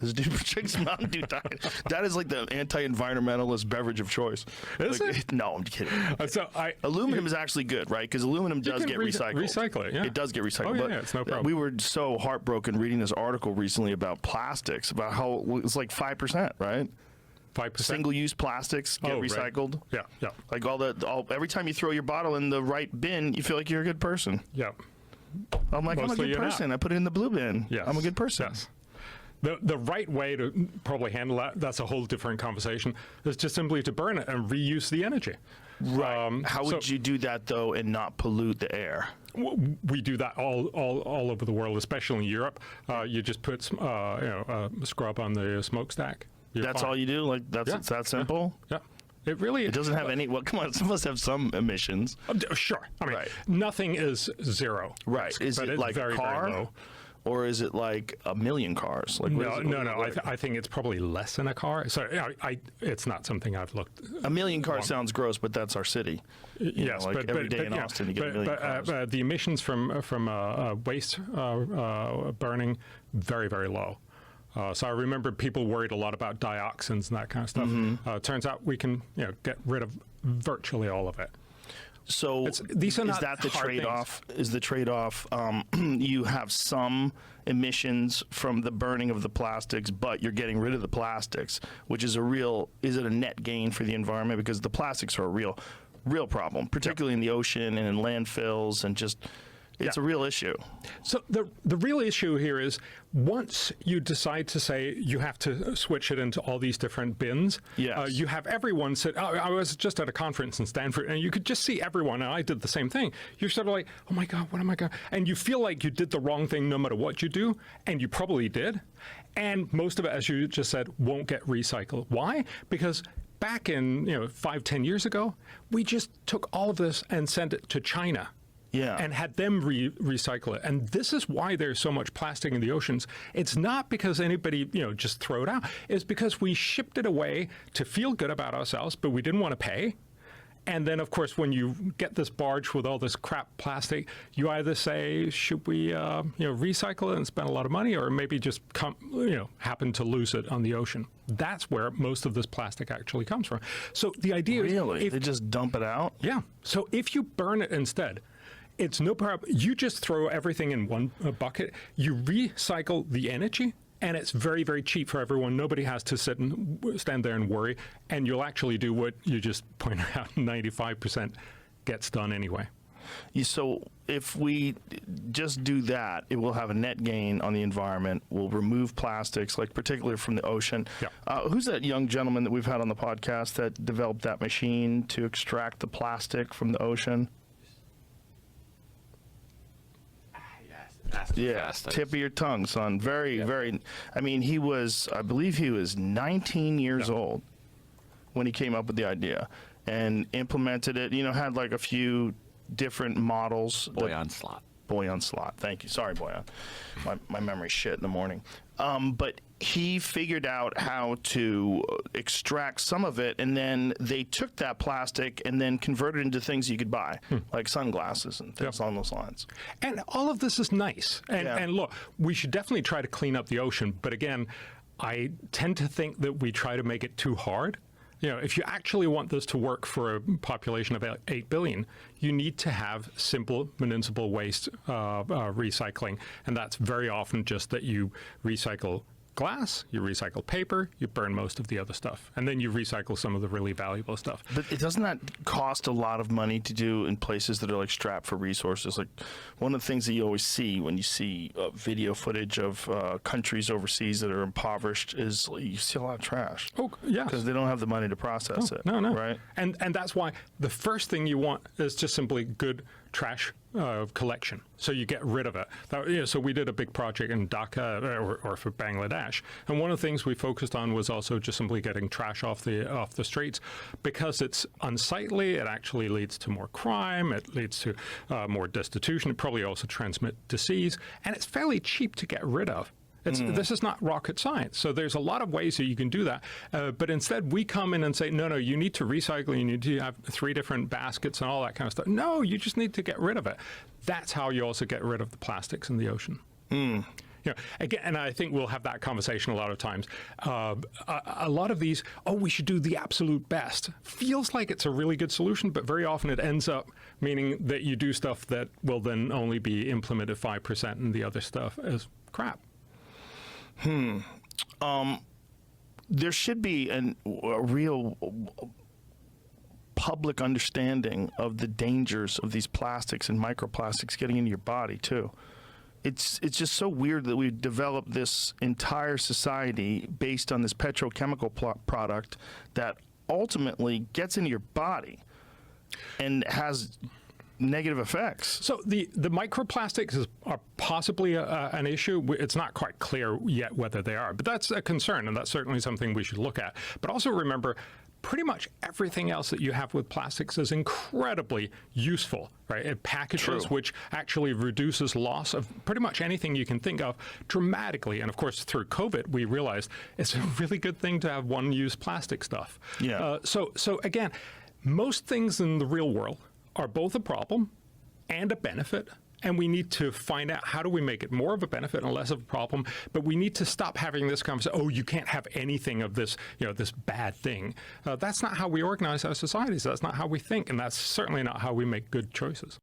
This dude drinks Mountain Dew Diet. That is like the anti-environmentalist beverage of choice. Is it? No, I'm kidding. Aluminum is actually good, right? Because aluminum does get recycled. Recycle it, yeah. It does get recycled. Oh, yeah, it's no problem. We were so heartbroken reading this article recently about plastics, about how it's like 5%, right? 5%? Single-use plastics get recycled. Right. Yeah. Like every time you throw your bottle in the right bin, you feel like you're a good person. Yeah. I'm like, I'm a good person. I put it in the blue bin. Yes. I'm a good person. Yes. The right way to probably handle that's a whole different conversation, is just simply to burn it and reuse the energy. Right. How would you do that, though, and not pollute the air? We do that all over the world, especially in Europe. You just put scrub on the smokestack. That's all you do? Like, it's that simple? Yeah. It really It doesn't have any. Well, come on, it must have some emissions. Sure. I mean, nothing is zero. Right. Is it like a car? Very low. Or is it like a million cars? Like No. I think it's probably less than a car. So it's not something I've looked. A million cars sounds gross, but that's our city. Yes, but every day in Austin you get a million cars. The emissions from waste burning, very, very low. So I remember people worried a lot about dioxins and that kind of stuff. Mm-hmm. Turns out we can get rid of virtually all of it. So these are not is that the hard trade-off? things. Is the trade-off you have some emissions from the burning of the plastics, but you're getting rid of the plastics, which is is it a net gain for the environment? Because the plastics are a real problem, particularly in the ocean and in landfills, and just it's a real issue. So the real issue here is once you decide to say you have to switch it into all these different bins, you have everyone sit. I was just at a conference in Stanford, and you could just see everyone, and I did the same thing. You're sort of like, oh my God, what am I going to... And you feel like you did the wrong thing no matter what you do, and you probably did. And most of it, as you just said, won't get recycled. Why? Because back in 5-10 years ago, we just took all of this and sent it to China. And had them recycle it. And this is why there's so much plastic in the oceans. It's not because anybody, just throw it out. It's because we shipped it away to feel good about ourselves, but we didn't want to pay. And then, of course, when you get this barge with all this crap plastic, you either say, should we, recycle it and spend a lot of money, or maybe just happen to lose it on the ocean. That's where most of this plastic actually comes from. So the idea is... They just dump it out? Yeah. So if you burn it instead... It's no problem. You just throw everything in one bucket. You recycle the energy, and it's very, very cheap for everyone. Nobody has to stand there and worry, and you'll actually do what you just pointed out, 95% gets done anyway. So if we just do that, it will have a net gain on the environment. We'll remove plastics, like particularly from the ocean. Yeah. Who's that young gentleman that we've had on the podcast that developed that machine to extract the plastic from the ocean? Tip of your tongue, son. Very. I mean, I believe he was 19 years old when he came up with the idea and implemented it. Had like a few different models. Boyan Slot. Thank you. Sorry, Boyan. My memory's shit in the morning. But he figured out how to extract some of it, and then they took that plastic and then converted it into things you could buy, like sunglasses and things along those lines. And all of this is nice. And look, we should definitely try to clean up the ocean. But again, I tend to think that we try to make it too hard. If you actually want this to work for a population of 8 billion, you need to have simple municipal waste recycling. And that's very often just that you recycle glass, you recycle paper, you burn most of the other stuff, and then you recycle some of the really valuable stuff. But doesn't that cost a lot of money to do in places that are like strapped for resources? Like one of the things that you always see when you see video footage of countries overseas that are impoverished is you see a lot of trash. Oh, yeah. Because they don't have the money to process it. No. Right? And that's why the first thing you want is just simply good trash collection, so you get rid of it. So we did a big project in Dhaka or for Bangladesh, and one of the things we focused on was also just simply getting trash off the streets, because it's unsightly. It actually leads to more crime. It leads to more destitution. It probably also transmits disease, and it's fairly cheap to get rid of. This is not rocket science. So there's a lot of ways that you can do that. But instead, we come in and say, no, you need to recycle. You need to have 3 different baskets and all that kind of stuff. No, you just need to get rid of it. That's how you also get rid of the plastics in the ocean. You know, again, and I think we'll have that conversation a lot of times. A lot of these, oh, we should do the absolute best, feels like it's a really good solution, but very often it ends up meaning that you do stuff that will then only be implemented 5% and the other stuff is crap. There should be a real public understanding of the dangers of these plastics and microplastics getting into your body too. It's just so weird that we've developed this entire society based on this petrochemical product that ultimately gets into your body and has negative effects. So the microplastics are possibly an issue. It's not quite clear yet whether they are, but that's a concern, and that's certainly something we should look at. But also remember, pretty much everything else that you have with plastics is incredibly useful, right? It packages, which actually reduces loss of pretty much anything you can think of dramatically. And of course, through COVID, we realized it's a really good thing to have one-use plastic stuff. Yeah. So again, most things in the real world are both a problem and a benefit. And we need to find out how do we make it more of a benefit and less of a problem. But we need to stop having this conversation, oh, you can't have anything of this, this bad thing. That's not how we organize our societies. That's not how we think. And that's certainly not how we make good choices.